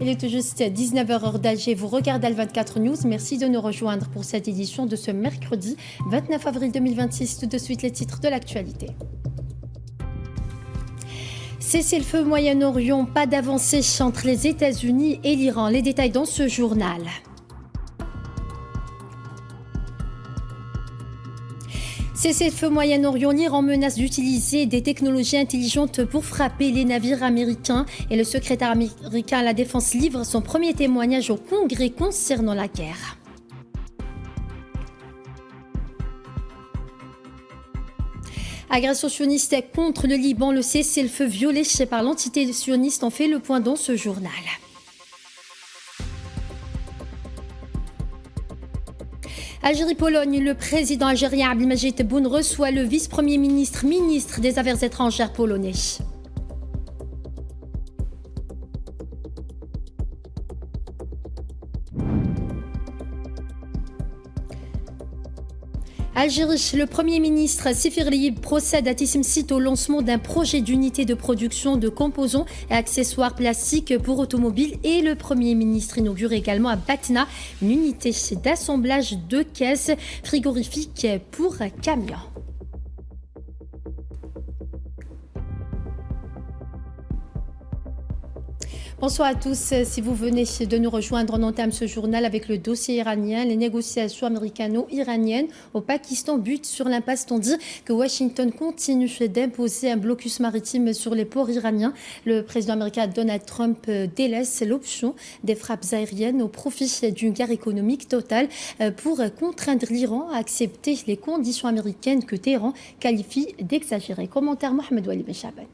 Il est tout juste 19h heure d'Alger. Vous regardez le 24 News. Merci de nous rejoindre pour cette édition de ce mercredi 29 avril 2026. Tout de suite, les titres de l'actualité. Cessez-le-feu au Moyen-Orient, pas d'avancée entre les États-Unis et l'Iran. Les détails dans ce journal. Cessez-le-feu au Moyen-Orient, l'Iran menace d'utiliser des technologies intelligentes pour frapper les navires américains. Et le secrétaire américain à la Défense livre son premier témoignage au Congrès concernant la guerre. Agression sioniste contre le Liban, le cessez-le-feu violé par l'entité sioniste en fait le point dans ce journal. Algérie-Pologne, le président algérien Abdelmadjid Tebboune reçoit le vice-premier ministre, ministre des Affaires étrangères polonais. Algérie, le Premier ministre Sifir Lieb procède à Tissimsit au lancement d'un projet d'unité de production de composants et accessoires plastiques pour automobiles et le Premier ministre inaugure également à Batna une unité d'assemblage de caisses frigorifiques pour camions. Bonsoir à tous. Si vous venez de nous rejoindre, on entame ce journal avec le dossier iranien. Les négociations américano-iraniennes au Pakistan butent sur l'impasse tandis que Washington continue d'imposer un blocus maritime sur les ports iraniens. Le président américain Donald Trump délaisse l'option des frappes aériennes au profit d'une guerre économique totale pour contraindre l'Iran à accepter les conditions américaines que Téhéran qualifie d'exagérées. Commentaire Mohamed Wali Ben Chaban.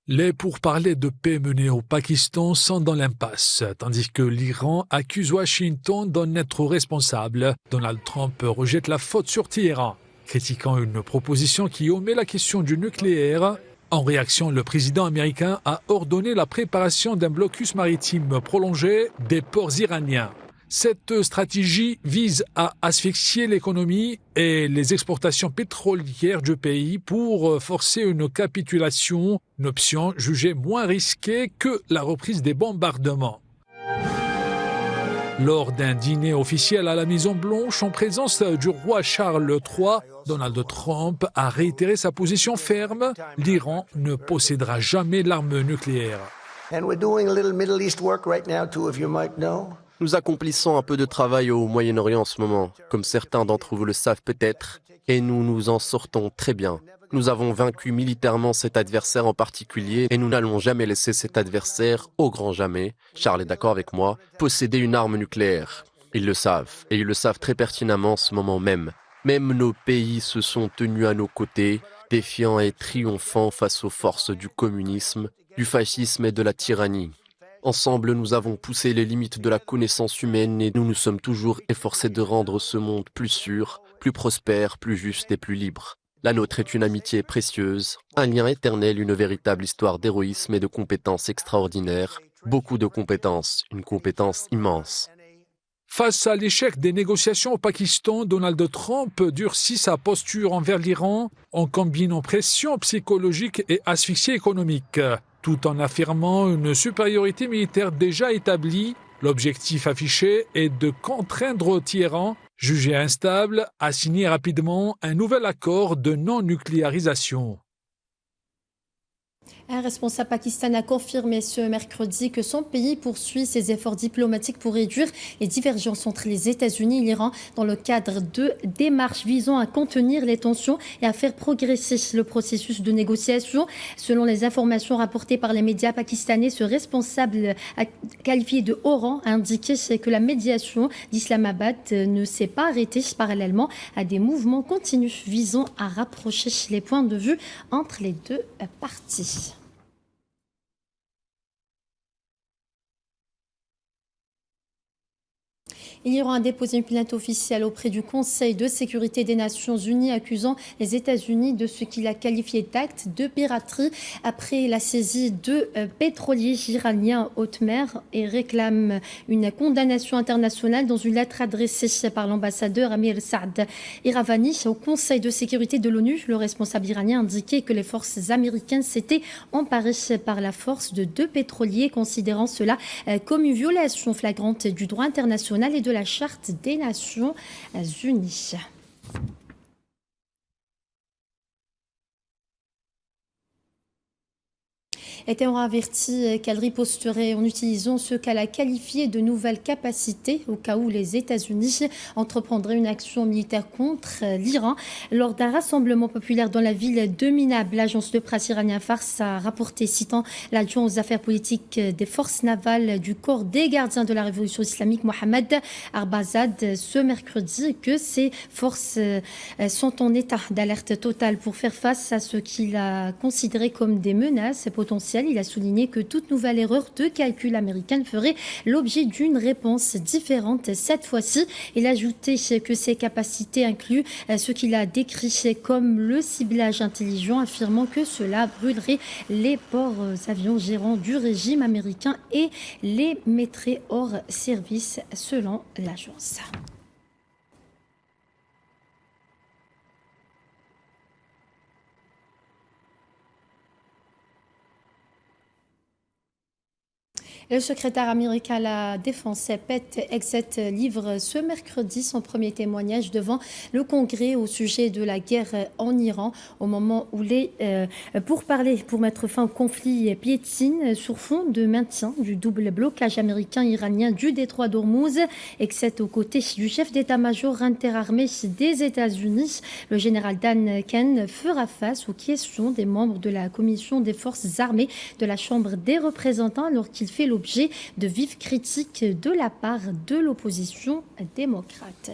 Les pourparlers de paix menés au Pakistan sont dans l'impasse, tandis que l'Iran accuse Washington d'en être responsable. Donald Trump rejette la faute sur Téhéran, critiquant une proposition qui omet la question du nucléaire. En réaction, le président américain a ordonné la préparation d'un blocus maritime prolongé des ports iraniens. Cette stratégie vise à asphyxier l'économie et les exportations pétrolières du pays pour forcer une capitulation, une option jugée moins risquée que la reprise des bombardements. Lors d'un dîner officiel à la Maison-Blanche en présence du roi Charles III, Donald Trump a réitéré sa position ferme. L'Iran ne possédera jamais l'arme nucléaire. Nous accomplissons un peu de travail au Moyen-Orient en ce moment, comme certains d'entre vous le savent peut-être, et nous nous en sortons très bien. Nous avons vaincu militairement cet adversaire en particulier et nous n'allons jamais laisser cet adversaire, au grand jamais, Charles est d'accord avec moi, posséder une arme nucléaire. Ils le savent, et ils le savent très pertinemment en ce moment même. Même nos pays se sont tenus à nos côtés, défiants et triomphants face aux forces du communisme, du fascisme et de la tyrannie. Ensemble, nous avons poussé les limites de la connaissance humaine et nous nous sommes toujours efforcés de rendre ce monde plus sûr, plus prospère, plus juste et plus libre. La nôtre est une amitié précieuse, un lien éternel, une véritable histoire d'héroïsme et de compétences extraordinaires. Beaucoup de compétences, une compétence immense. Face à l'échec des négociations au Pakistan, Donald Trump durcit sa posture envers l'Iran en combinant pression psychologique et asphyxie économique, tout en affirmant une supériorité militaire déjà établie. L'objectif affiché est de contraindre Téhéran, jugé instable, à signer rapidement un nouvel accord de non-nucléarisation. Un responsable pakistanais a confirmé ce mercredi que son pays poursuit ses efforts diplomatiques pour réduire les divergences entre les États-Unis et l'Iran dans le cadre de démarches visant à contenir les tensions et à faire progresser le processus de négociation. Selon les informations rapportées par les médias pakistanais, ce responsable qualifié de haut rang a indiqué que la médiation d'Islamabad ne s'est pas arrêtée parallèlement à des mouvements continus visant à rapprocher les points de vue entre les deux parties. L'Iran a déposé une plainte officielle auprès du Conseil de sécurité des Nations Unies accusant les États-Unis de ce qu'il a qualifié d'acte de piraterie après la saisie de pétroliers iraniens en haute mer et réclame une condamnation internationale dans une lettre adressée par l'ambassadeur Amir Saad Iravani au Conseil de sécurité de l'ONU. Le responsable iranien a indiqué que les forces américaines s'étaient emparées par la force de 2 pétroliers, considérant cela comme une violation flagrante du droit international et de la Charte des Nations Unies. Téhéran a averti qu'elle riposterait en utilisant ce qu'elle a qualifié de nouvelles capacités au cas où les États-Unis entreprendraient une action militaire contre l'Iran. Lors d'un rassemblement populaire dans la ville de Minab, l'agence de presse iranienne Fars a rapporté, citant l'adjoint aux affaires politiques des forces navales du corps des gardiens de la révolution islamique, Mohamed Arbazad, ce mercredi, que ces forces sont en état d'alerte totale pour faire face à ce qu'il a considéré comme des menaces potentielles. Il a souligné que toute nouvelle erreur de calcul américaine ferait l'objet d'une réponse différente cette fois-ci. Il a ajouté que ses capacités incluent ce qu'il a décrit comme le ciblage intelligent, affirmant que cela brûlerait les porte-avions gérants du régime américain et les mettrait hors service, selon l'agence. Le secrétaire américain à la Défense, Pete Hegseth, livre ce mercredi son premier témoignage devant le Congrès au sujet de la guerre en Iran, au moment où les pourparlers pour mettre fin au conflit piétinent sur fond de maintien du double blocage américain-iranien du détroit d'Ormuz. Hegseth, aux côtés du chef d'état-major interarmé des États-Unis, le général Dan Ken, fera face aux questions des membres de la Commission des forces armées de la Chambre des représentants, alors qu'il fait l'objet de vives critiques de la part de l'opposition démocrate.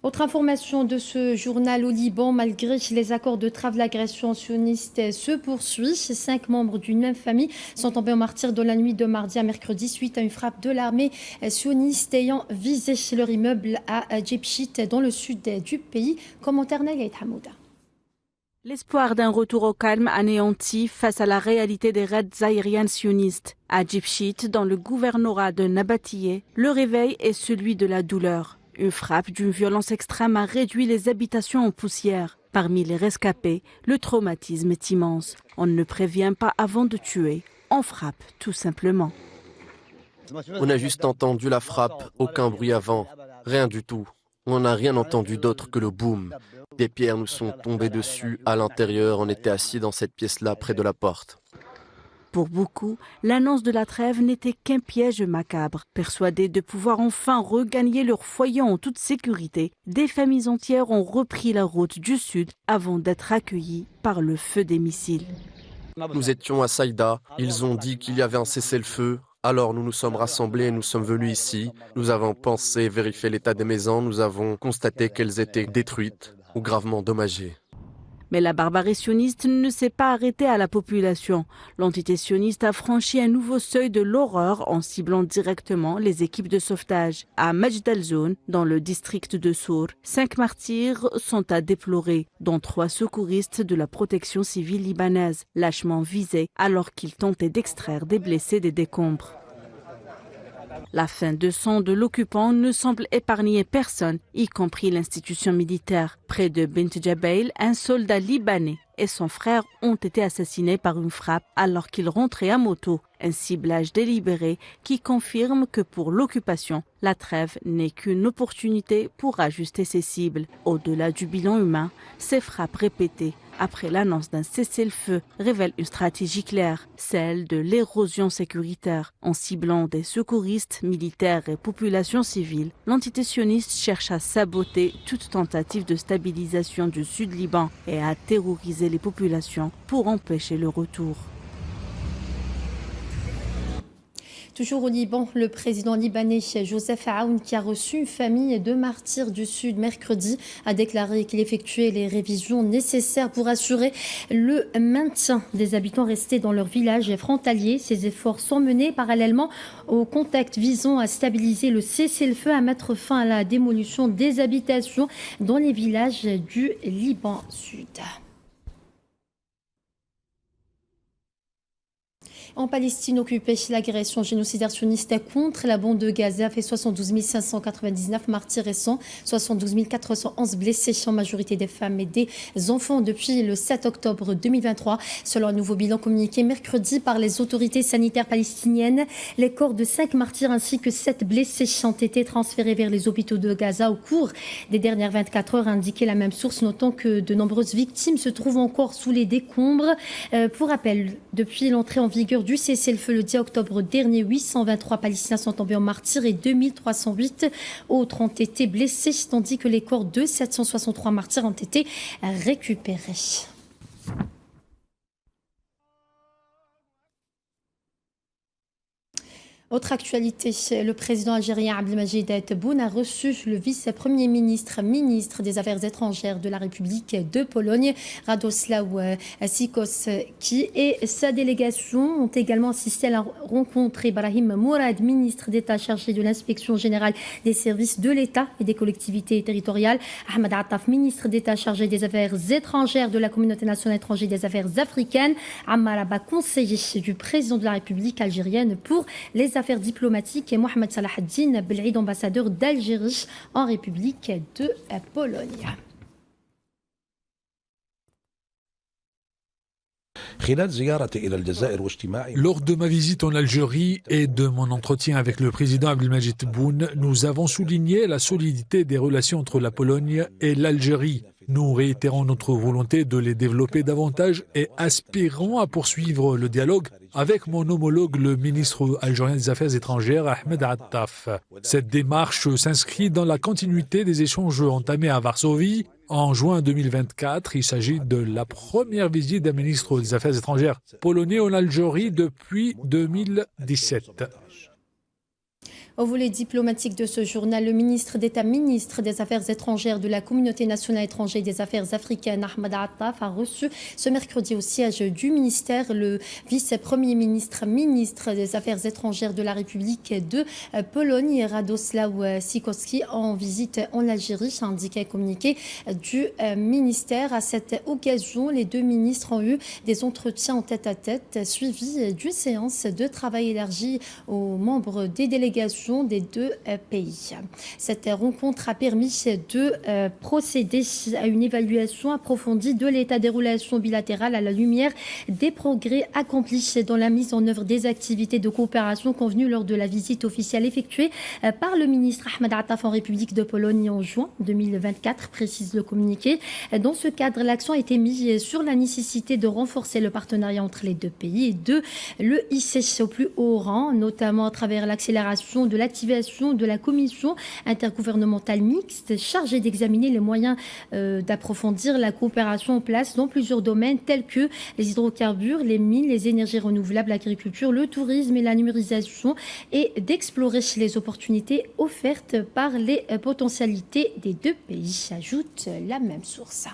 Autre information de ce journal au Liban, malgré les accords de trêve, l'agression sioniste se poursuit. 5 membres d'une même famille sont tombés en martyrs dans la nuit de mardi à mercredi suite à une frappe de l'armée sioniste ayant visé leur immeuble à Djibchit dans le sud du pays. Commentaire Nagait Hamouda. L'espoir d'un retour au calme anéanti face à la réalité des raids aériens sionistes. À Djibchit, dans le gouvernorat de Nabatiyeh, le réveil est celui de la douleur. Une frappe d'une violence extrême a réduit les habitations en poussière. Parmi les rescapés, le traumatisme est immense. On ne prévient pas avant de tuer, on frappe tout simplement. On a juste entendu la frappe, aucun bruit avant, rien du tout. On n'a rien entendu d'autre que le boom. Des pierres nous sont tombées dessus à l'intérieur, on était assis dans cette pièce-là près de la porte. Pour beaucoup, l'annonce de la trêve n'était qu'un piège macabre. Persuadés de pouvoir enfin regagner leur foyer en toute sécurité, des familles entières ont repris la route du sud avant d'être accueillies par le feu des missiles. Nous étions à Saïda, ils ont dit qu'il y avait un cessez-le-feu. Alors nous nous sommes rassemblés et nous sommes venus ici. Nous avons pensé vérifier l'état des maisons, nous avons constaté qu'elles étaient détruites ou gravement endommagées. Mais la barbarie sioniste ne s'est pas arrêtée à la population. L'entité sioniste a franchi un nouveau seuil de l'horreur en ciblant directement les équipes de sauvetage. À Majd al-Zoun, dans le district de Sour, 5 martyrs sont à déplorer, dont 3 secouristes de la protection civile libanaise, lâchement visés alors qu'ils tentaient d'extraire des blessés des décombres. La faim de sang de l'occupant ne semble épargner personne, y compris l'institution militaire. Près de Bint Jabeil, un soldat libanais et son frère ont été assassinés par une frappe alors qu'ils rentraient à moto. Un ciblage délibéré qui confirme que pour l'occupation, la trêve n'est qu'une opportunité pour ajuster ses cibles. Au-delà du bilan humain, ces frappes répétées après l'annonce d'un cessez-le-feu révèlent une stratégie claire, celle de l'érosion sécuritaire. En ciblant des secouristes, militaires et populations civiles, l'entité sioniste cherche à saboter toute tentative de stabilisation du Sud-Liban et à terroriser les populations pour empêcher le retour. Toujours au Liban, le président libanais Joseph Aoun, qui a reçu une famille de martyrs du Sud mercredi, a déclaré qu'il effectuait les révisions nécessaires pour assurer le maintien des habitants restés dans leur village frontalier. Ces efforts sont menés parallèlement aux contacts visant à stabiliser le cessez-le-feu, à mettre fin à la démolition des habitations dans les villages du Liban Sud. En Palestine occupée, l'agression génocidaire sioniste contre la bande de Gaza fait 72 599 martyrs récents, 72 411 blessés, en majorité des femmes et des enfants depuis le 7 octobre 2023. Selon un nouveau bilan communiqué mercredi par les autorités sanitaires palestiniennes, les corps de 5 martyrs ainsi que 7 blessés ont été transférés vers les hôpitaux de Gaza au cours des dernières 24 heures, a indiqué la même source, notant que de nombreuses victimes se trouvent encore sous les décombres. Pour rappel, depuis l'entrée en vigueur du cessez-le-feu le 10 octobre dernier, 823 Palestiniens sont tombés en martyrs et 2308 autres ont été blessés, tandis que les corps de 763 martyrs ont été récupérés. Autre actualité, le président algérien Abdelmadjid Tebboune a reçu le vice-premier ministre des Affaires étrangères de la République de Pologne, Radosław Sikorski, et sa délégation ont également assisté à la rencontre. Ibrahim Mourad, ministre d'État chargé de l'inspection générale des services de l'État et des collectivités territoriales, Ahmed Attaf, ministre d'État chargé des Affaires étrangères de la Communauté nationale étrangère des Affaires africaines, Ammar Abba, conseiller du président de la République algérienne pour les affaires diplomatiques, et Mohamed Salah Ad-Din Bel'id, ambassadeur d'Algérie en République de Pologne. Lors de ma visite en Algérie et de mon entretien avec le président Abdelmadjid Tebboune, nous avons souligné la solidité des relations entre la Pologne et l'Algérie. Nous réitérons notre volonté de les développer davantage et aspirons à poursuivre le dialogue avec mon homologue, le ministre algérien des Affaires étrangères, Ahmed Attaf. Cette démarche s'inscrit dans la continuité des échanges entamés à Varsovie en juin 2024. Il s'agit de la première visite d'un ministre des Affaires étrangères polonais en Algérie depuis 2017. Au volet diplomatique de ce journal, le ministre d'État, ministre des Affaires étrangères de la Communauté nationale étrangère et des Affaires africaines, Ahmed Attaf, a reçu ce mercredi au siège du ministère le vice-premier ministre, ministre des Affaires étrangères de la République de Pologne, Radosław Sikorski, en visite en Algérie, a indiqué un communiqué du ministère. À cette occasion, les deux ministres ont eu des entretiens en tête-à-tête, suivis d'une séance de travail élargie aux membres des délégations des deux pays. Cette rencontre a permis de procéder à une évaluation approfondie de l'état des relations bilatérales à la lumière des progrès accomplis dans la mise en œuvre des activités de coopération convenues lors de la visite officielle effectuée par le ministre Ahmed Attaf en République de Pologne en juin 2024, précise le communiqué. Dans ce cadre, l'accent a été mis sur la nécessité de renforcer le partenariat entre les deux pays et de le hisser au plus haut rang, notamment à travers l'accélération de l'activation de la commission intergouvernementale mixte chargée d'examiner les moyens d'approfondir la coopération en place dans plusieurs domaines tels que les hydrocarbures, les mines, les énergies renouvelables, l'agriculture, le tourisme et la numérisation, et d'explorer les opportunités offertes par les potentialités des deux pays, ajoute la même source.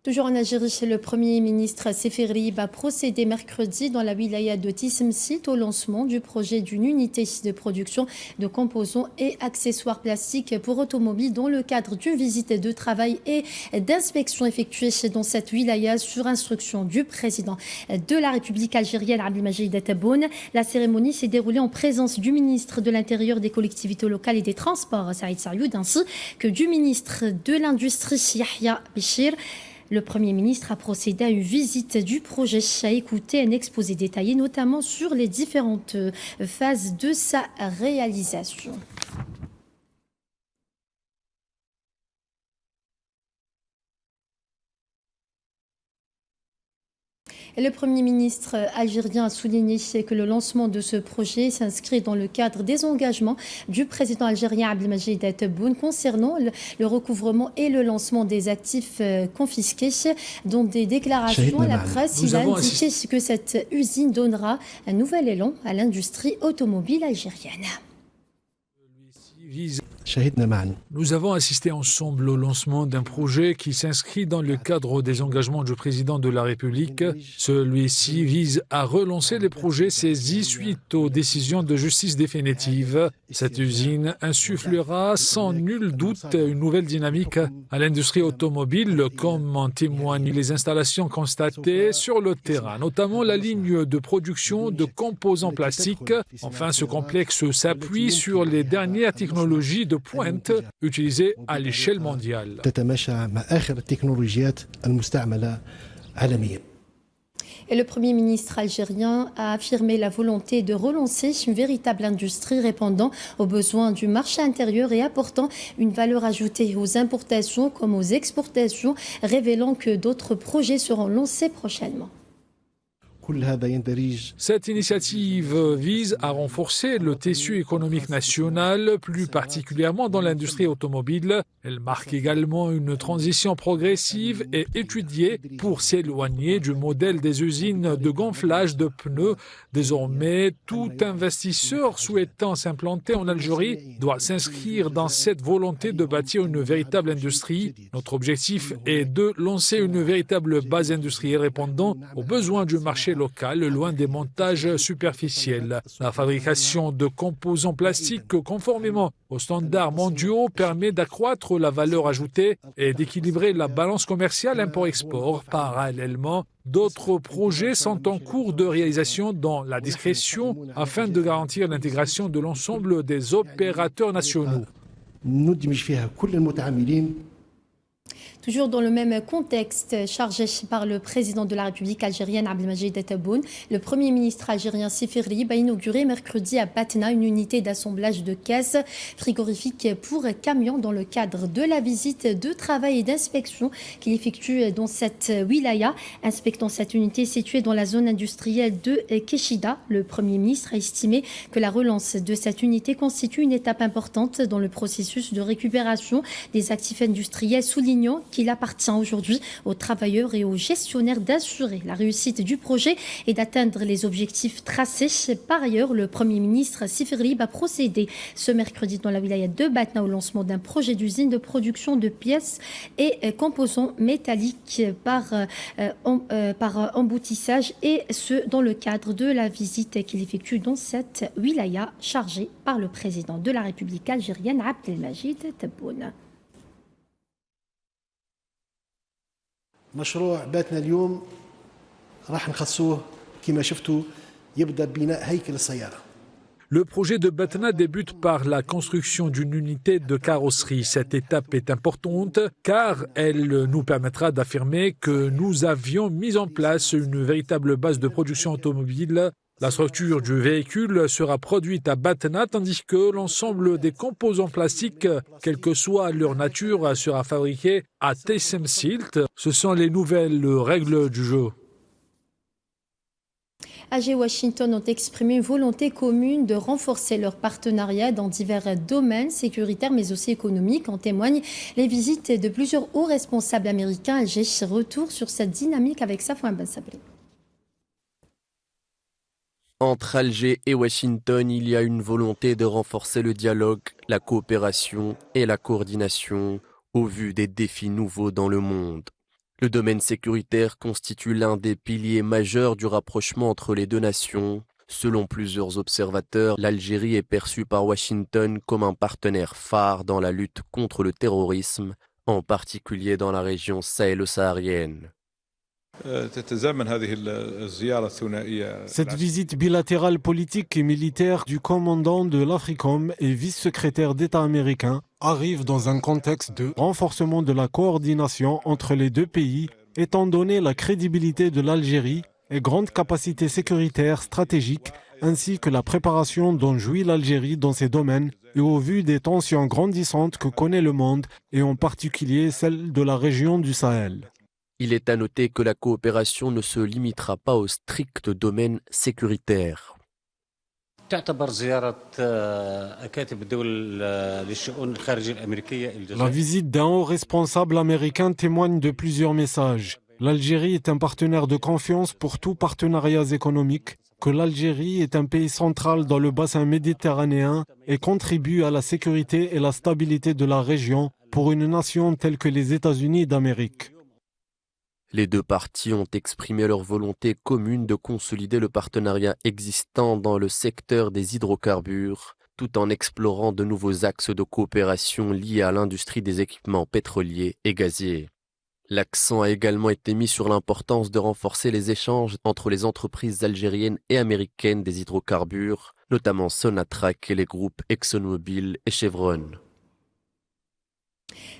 Toujours en Algérie, le Premier ministre Seferi va procéder mercredi dans la wilaya de Tissemsit au lancement du projet d'une unité de production de composants et accessoires plastiques pour automobiles dans le cadre d'une visite de travail et d'inspection effectuée dans cette wilaya sur instruction du président de la République algérienne, Abdelmajid Tebboune. La cérémonie s'est déroulée en présence du ministre de l'Intérieur, des collectivités locales et des Transports, Saïd Sarioud, ainsi que du ministre de l'Industrie, Yahya Béchir. Le Premier ministre a procédé à une visite du projet, a écouté un exposé détaillé, notamment sur les différentes phases de sa réalisation. Et le Premier ministre algérien a souligné que le lancement de ce projet s'inscrit dans le cadre des engagements du président algérien Abdelmajid Tebboune concernant le recouvrement et le lancement des actifs confisqués. Dans des déclarations à la presse, il a indiqué que cette usine donnera un nouvel élan à l'industrie automobile algérienne. Nous avons assisté ensemble au lancement d'un projet qui s'inscrit dans le cadre des engagements du président de la République. Celui-ci vise à relancer les projets saisis suite aux décisions de justice définitives. Cette usine insufflera sans nul doute une nouvelle dynamique à l'industrie automobile, comme en témoignent les installations constatées sur le terrain, notamment la ligne de production de composants plastiques. Enfin, ce complexe s'appuie sur les dernières technologies de pointe utilisées à l'échelle mondiale. Et le Premier ministre algérien a affirmé la volonté de relancer une véritable industrie répondant aux besoins du marché intérieur et apportant une valeur ajoutée aux importations comme aux exportations, révélant que d'autres projets seront lancés prochainement. Cette initiative vise à renforcer le tissu économique national, plus particulièrement dans l'industrie automobile. Elle marque également une transition progressive et étudiée pour s'éloigner du modèle des usines de gonflage de pneus. Désormais, tout investisseur souhaitant s'implanter en Algérie doit s'inscrire dans cette volonté de bâtir une véritable industrie. Notre objectif est de lancer une véritable base industrielle répondant aux besoins du marché local, loin des montages superficiels. La fabrication de composants plastiques conformément aux standards mondiaux permet d'accroître la valeur ajoutée et d'équilibrer la balance commerciale import-export. Parallèlement, d'autres projets sont en cours de réalisation dans la discrétion afin de garantir l'intégration de l'ensemble des opérateurs nationaux. Toujours dans le même contexte, chargé par le président de la République algérienne Abdelmajid Tebboune, le Premier ministre algérien Seferi a inauguré mercredi à Batna une unité d'assemblage de caisses frigorifiques pour camions dans le cadre de la visite de travail et d'inspection qu'il effectue dans cette wilaya. Inspectant cette unité située dans la zone industrielle de Kéchida, le Premier ministre a estimé que la relance de cette unité constitue une étape importante dans le processus de récupération des actifs industriels, soulignant qu'il appartient aujourd'hui aux travailleurs et aux gestionnaires d'assurer la réussite du projet et d'atteindre les objectifs tracés. Par ailleurs, le Premier ministre Seferi va procéder ce mercredi dans la wilaya de Batna au lancement d'un projet d'usine de production de pièces et composants métalliques par emboutissage, et ce dans le cadre de la visite qu'il effectue dans cette wilaya chargée par le président de la République algérienne Abdelmajid Tebboune. مشروع باتنا اليوم راح نخصوه كما شفتوا يبدأ ببناء هيكل السيارة. Le projet de Batna débute par la construction d'une unité de carrosserie. Cette étape est importante car elle nous permettra d'affirmer que nous avions mis en place une véritable base de production automobile. La structure du véhicule sera produite à Batna, tandis que l'ensemble des composants plastiques, quelle que soit leur nature, sera fabriqué à Tissemsit. Ce sont les nouvelles règles du jeu. AG et Washington ont exprimé une volonté commune de renforcer leur partenariat dans divers domaines sécuritaires mais aussi économiques. En témoignent les visites de plusieurs hauts responsables américains. AG retour sur cette dynamique avec Safouan Ben Sabri. Entre Alger et Washington, il y a une volonté de renforcer le dialogue, la coopération et la coordination au vu des défis nouveaux dans le monde. Le domaine sécuritaire constitue l'un des piliers majeurs du rapprochement entre les deux nations. Selon plusieurs observateurs, l'Algérie est perçue par Washington comme un partenaire phare dans la lutte contre le terrorisme, en particulier dans la région sahélo-saharienne. Cette visite bilatérale politique et militaire du commandant de l'AFRICOM et vice-secrétaire d'État américain arrive dans un contexte de renforcement de la coordination entre les deux pays, étant donné la crédibilité de l'Algérie et grande capacité sécuritaire stratégique, ainsi que la préparation dont jouit l'Algérie dans ces domaines, et au vu des tensions grandissantes que connaît le monde, et en particulier celle de la région du Sahel. Il est à noter que la coopération ne se limitera pas au strict domaine sécuritaire. La visite d'un haut responsable américain témoigne de plusieurs messages. L'Algérie est un partenaire de confiance pour tous partenariats économiques, que l'Algérie est un pays central dans le bassin méditerranéen et contribue à la sécurité et la stabilité de la région pour une nation telle que les États-Unis d'Amérique. Les deux parties ont exprimé leur volonté commune de consolider le partenariat existant dans le secteur des hydrocarbures, tout en explorant de nouveaux axes de coopération liés à l'industrie des équipements pétroliers et gaziers. L'accent a également été mis sur l'importance de renforcer les échanges entre les entreprises algériennes et américaines des hydrocarbures, notamment Sonatrach et les groupes ExxonMobil et Chevron.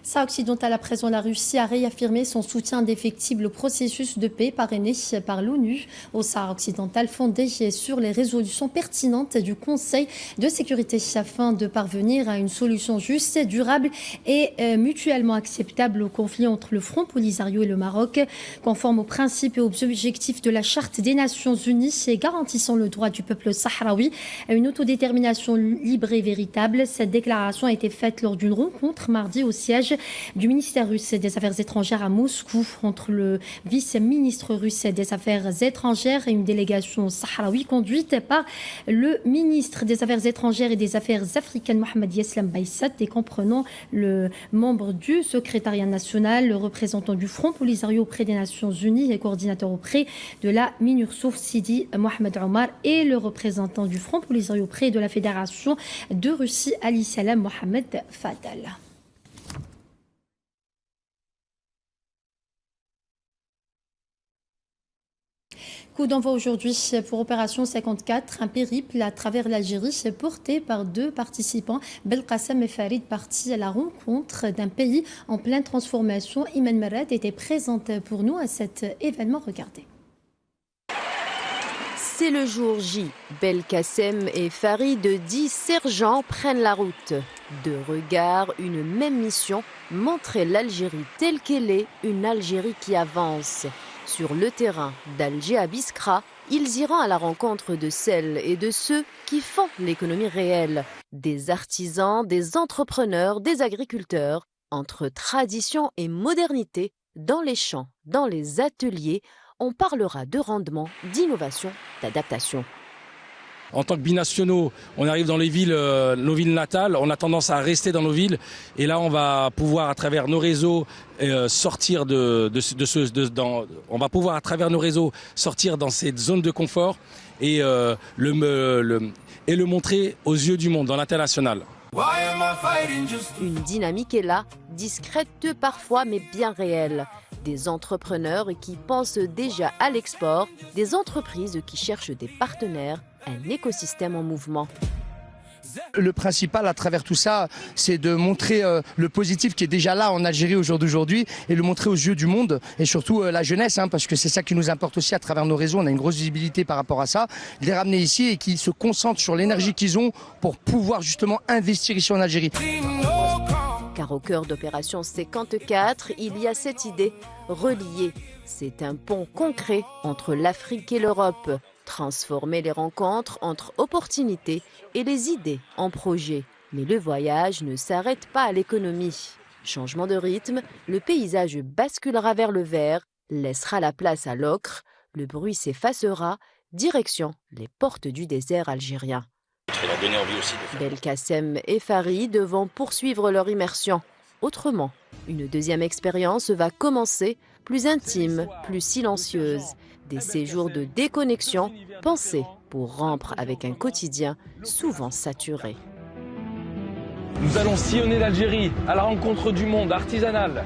Sahara occidental, à présent, la Russie a réaffirmé son soutien indéfectible au processus de paix parrainé par l'ONU au Sahara occidental, fondé sur les résolutions pertinentes du Conseil de sécurité afin de parvenir à une solution juste, durable et mutuellement acceptable au conflit entre le Front Polisario et le Maroc, conforme aux principes et aux objectifs de la Charte des Nations Unies et garantissant le droit du peuple sahraoui à une autodétermination libre et véritable. Cette déclaration a été faite lors d'une rencontre mardi au siège du ministère russe des Affaires étrangères à Moscou entre le vice-ministre russe des Affaires étrangères et une délégation sahraoui conduite par le ministre des Affaires étrangères et des Affaires africaines Mohamed Yeslam Baïsat et comprenant le membre du secrétariat national, le représentant du Front Polisario auprès des Nations Unies et coordinateur auprès de la MINURSO Sidi Mohamed Omar et le représentant du Front Polisario auprès de la Fédération de Russie Ali Salam Mohamed Fadal. Coup d'envoi aujourd'hui pour Opération 54, un périple à travers l'Algérie porté par deux participants, Belkacem et Farid, partis à la rencontre d'un pays en pleine transformation. Iman Merad était présente pour nous à cet événement. Regardez. C'est le jour J. Belkacem et Farid, 10 sergents, prennent la route. Deux regards, une même mission, montrer l'Algérie telle qu'elle est, une Algérie qui avance. Sur le terrain d'Alger à Biskra, ils iront à la rencontre de celles et de ceux qui font l'économie réelle. Des artisans, des entrepreneurs, des agriculteurs, entre tradition et modernité, dans les champs, dans les ateliers, on parlera de rendement, d'innovation, d'adaptation. En tant que binationaux, on arrive dans les villes, nos villes natales, on a tendance à rester dans nos villes. Et là, on va pouvoir, à travers nos réseaux, sortir on va pouvoir, à travers nos réseaux, sortir dans cette zone de confort et le montrer aux yeux du monde, dans l'international. Une dynamique est là, discrète parfois, mais bien réelle. Des entrepreneurs qui pensent déjà à l'export, des entreprises qui cherchent des partenaires, un écosystème en mouvement. Le principal à travers tout ça, c'est de montrer le positif qui est déjà là en Algérie au jour d'aujourd'hui et le montrer aux yeux du monde et surtout la jeunesse, parce que c'est ça qui nous importe aussi à travers nos réseaux. On a une grosse visibilité par rapport à ça. Les ramener ici et qu'ils se concentrent sur l'énergie qu'ils ont pour pouvoir justement investir ici en Algérie. Car au cœur d'Opération 54, il y a cette idée, relier. C'est un pont concret entre l'Afrique et l'Europe. Transformer les rencontres entre opportunités et les idées en projets. Mais le voyage ne s'arrête pas à l'économie. Changement de rythme, le paysage basculera vers le vert, laissera la place à l'ocre, le bruit s'effacera, direction les portes du désert algérien. Belkacem et Farid vont poursuivre leur immersion. Autrement, une deuxième expérience va commencer plus intimes, plus silencieuses. Des séjours de déconnexion pensés pour rompre avec un quotidien souvent saturé. Nous allons sillonner l'Algérie à la rencontre du monde artisanal.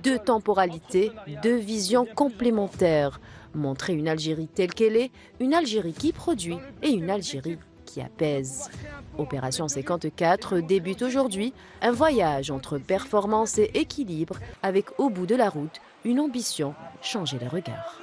Deux temporalités, deux visions complémentaires. Montrer une Algérie telle qu'elle est, une Algérie qui produit et une Algérie qui apaise. Opération 54 débute aujourd'hui, un voyage entre performance et équilibre avec au bout de la route une ambition, changer les regards.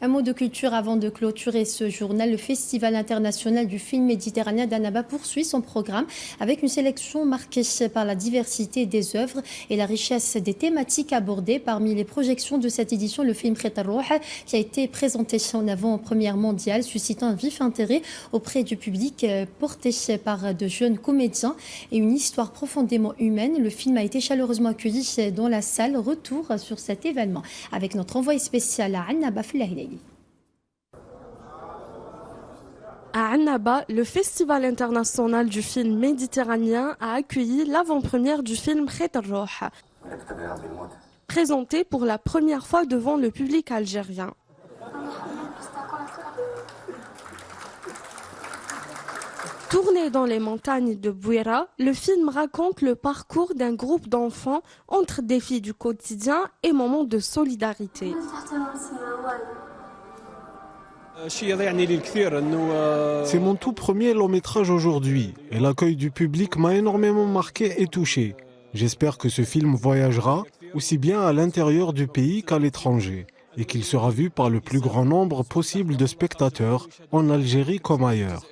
Un mot de culture avant de clôturer ce journal. Le Festival international du film méditerranéen d'Annaba poursuit son programme avec une sélection marquée par la diversité des œuvres et la richesse des thématiques abordées. Parmi les projections de cette édition, le film Khet Ar-Rouh qui a été présenté en avant-première mondiale, suscitant un vif intérêt auprès du public, porté par de jeunes comédiens et une histoire profondément humaine. Le film a été chaleureusement accueilli dans la salle. Retour sur cet événement avec notre envoyé spécial à Annaba Flahileli. À Annaba, le Festival international du film méditerranéen a accueilli l'avant-première du film Khet Ar-Rouh, présenté pour la première fois devant le public algérien. Tourné dans les montagnes de Bouira, le film raconte le parcours d'un groupe d'enfants entre défis du quotidien et moments de solidarité. C'est mon tout premier long métrage aujourd'hui et l'accueil du public m'a énormément marqué et touché. J'espère que ce film voyagera aussi bien à l'intérieur du pays qu'à l'étranger et qu'il sera vu par le plus grand nombre possible de spectateurs en Algérie comme ailleurs.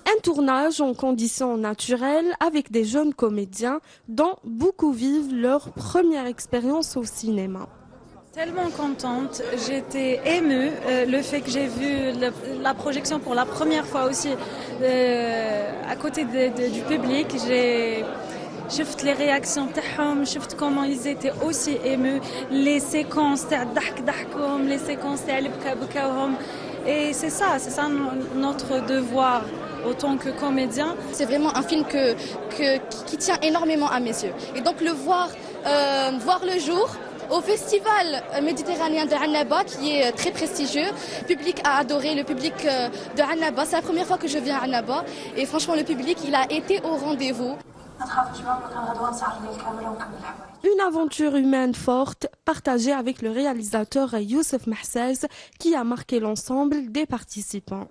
Un tournage en conditions naturelles avec des jeunes comédiens dont beaucoup vivent leur première expérience au cinéma. Tellement contente, j'étais émue. Le fait que j'ai vu la projection pour la première fois aussi à côté du public, j'ai vu les réactions تاعهم, j'ai vu comment ils étaient aussi émus, les séquences تاع الضحك ضحكهم, les séquences تاع البكا بكاوهم. Et c'est ça notre devoir autant que comédien. C'est vraiment un film qui tient énormément à mes yeux. Et donc le voir le jour au Festival méditerranéen de Annaba, qui est très prestigieux. Le public a adoré, le public de Annaba. C'est la première fois que je viens à Annaba. Et franchement, le public, il a été au rendez-vous. Une aventure humaine forte, partagée avec le réalisateur Youssef Mahsez, qui a marqué l'ensemble des participants.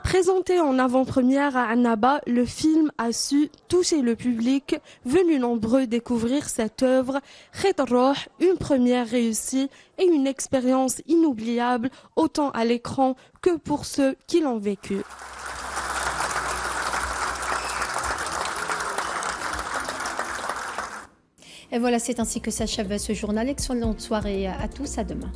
Présenté en avant-première à Annaba, le film a su toucher le public, venu nombreux découvrir cette œuvre. Khet Ar-Rouh, une première réussie et une expérience inoubliable, autant à l'écran que pour ceux qui l'ont vécu. Et voilà, c'est ainsi que s'achève ce journal. Excellente soirée à tous, à demain.